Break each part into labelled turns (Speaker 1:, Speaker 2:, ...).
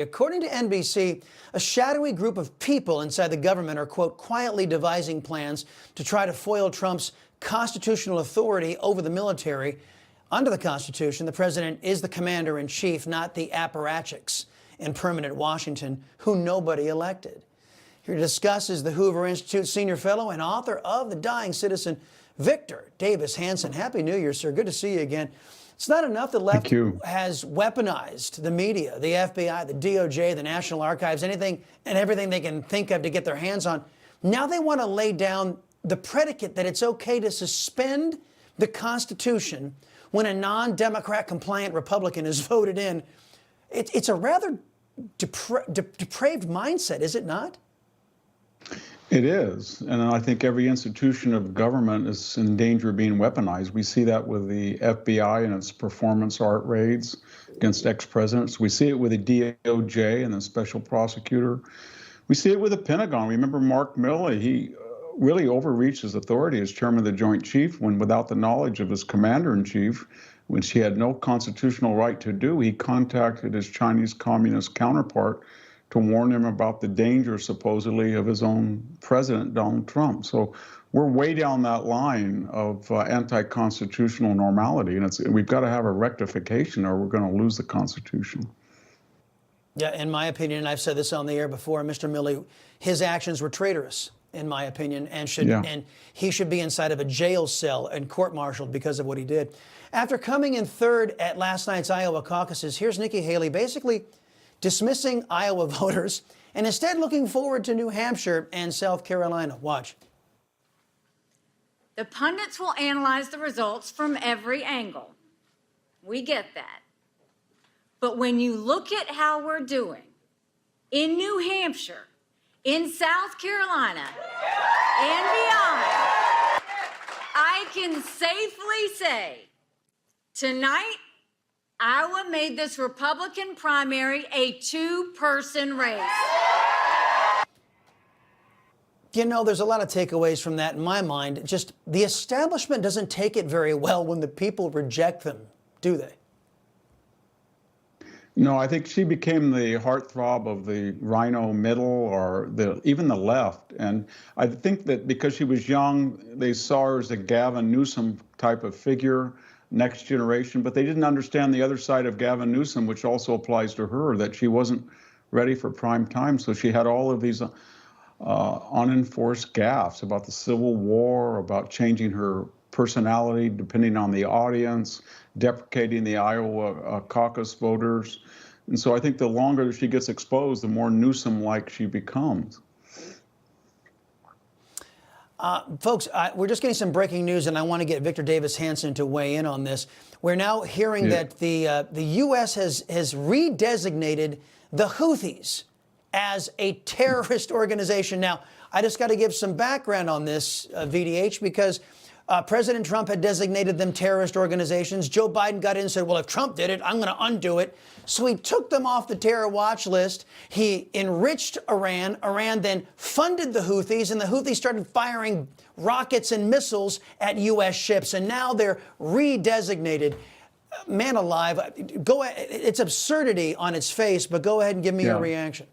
Speaker 1: According to NBC, a shadowy group of people inside the government are, quote, quietly devising plans to try to foil Trump's constitutional authority over the military. Under the Constitution, the president is the commander-in-chief, not the apparatchiks in permanent Washington, who nobody elected. Here to discuss is the Hoover Institute senior fellow and author of The Dying Citizen, Victor Davis Hanson. Happy New Year, sir. Good to see you again. It's not enough the left has weaponized the media, the FBI, the DOJ, the National Archives, anything and everything they can think of to get their hands on. Now they want to lay down the predicate that it's okay to suspend the Constitution when a non-Democrat compliant Republican is voted in. It's a rather depraved mindset, is it not?
Speaker 2: It is, and I think every institution of government is in danger of being weaponized. We see that with the FBI and its performance art raids against ex-presidents. We see it with the DOJ and the special prosecutor. We see it with the Pentagon. Remember Mark Milley, he really overreached his authority as chairman of the Joint Chief when, without the knowledge of his commander-in-chief, which he had no constitutional right to do, he contacted his Chinese communist counterpart to warn him about the danger, supposedly, of his own president, Donald Trump. So we're way down that line of anti-constitutional normality, and we've got to have a rectification or we're going to lose the Constitution.
Speaker 1: Yeah, in my opinion, and I've said this on the air before, Mr. Milley, his actions were traitorous, in my opinion, and he should be inside of a jail cell and court-martialed because of what he did. After coming in third at last night's Iowa caucuses, here's Nikki Haley basically dismissing Iowa voters and instead looking forward to New Hampshire and South Carolina. Watch.
Speaker 3: The pundits will analyze the results from every angle. We get that. But when you look at how we're doing in New Hampshire, in South Carolina, and beyond, I can safely say tonight, Iowa made this Republican primary a two-person race.
Speaker 1: You know, there's a lot of takeaways from that in my mind. Just the establishment doesn't take it very well when the people reject them, do they?
Speaker 2: No, I think she became the heartthrob of the rhino middle or even the left. And I think that because she was young, they saw her as a Gavin Newsom type of figure, next generation, but they didn't understand the other side of Gavin Newsom, which also applies to her, that she wasn't ready for prime time. So she had all of these unenforced gaffes about the Civil War, about changing her personality depending on the audience, deprecating the Iowa caucus voters. And so I think the longer she gets exposed, the more Newsom-like she becomes.
Speaker 1: Folks, we're just getting some breaking news, and I want to get Victor Davis Hanson to weigh in on this. We're now hearing that the U.S. has redesignated the Houthis as a terrorist organization. Now, I just got to give some background on this, VDH, because President Trump had designated them terrorist organizations. Joe Biden got in and said, well, if Trump did it, I'm going to undo it. So he took them off the terror watch list. He enriched Iran. Iran then funded the Houthis, and the Houthis started firing rockets and missiles at U.S. ships. And now they're redesignated. Man alive, go ahead. It's absurdity on its face, but go ahead and give me your reaction.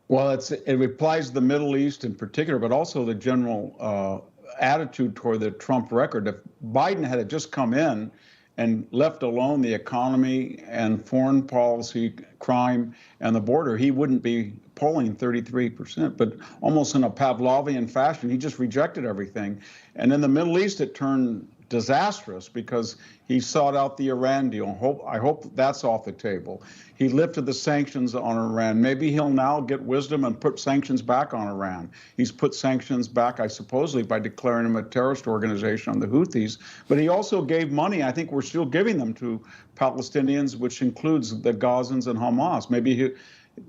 Speaker 2: Well, it applies to the Middle East in particular, but also the general attitude toward the Trump record. If Biden had just come in and left alone the economy and foreign policy, crime, and the border, he wouldn't be polling 33%. But almost in a Pavlovian fashion, he just rejected everything. And in the Middle East, it turned disastrous because he sought out the Iran deal. I hope that's off the table. He lifted the sanctions on Iran. Maybe he'll now get wisdom and put sanctions back on Iran. He's put sanctions back, I supposedly, by declaring him a terrorist organization on the Houthis. But he also gave money, I think we're still giving them to Palestinians, which includes the Gazans and Hamas. Maybe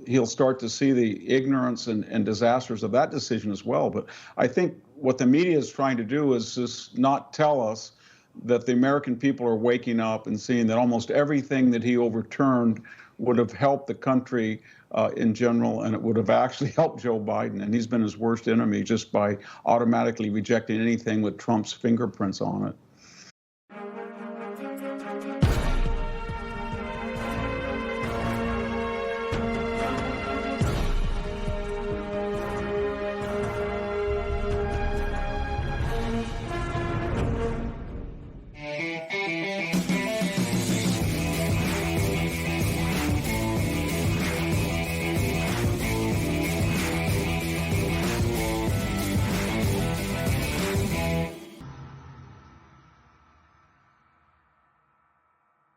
Speaker 2: he'll start to see the ignorance and disasters of that decision as well. But I think what the media is trying to do is just not tell us that the American people are waking up and seeing that almost everything that he overturned would have helped the country in general, and it would have actually helped Joe Biden. And he's been his worst enemy just by automatically rejecting anything with Trump's fingerprints on it.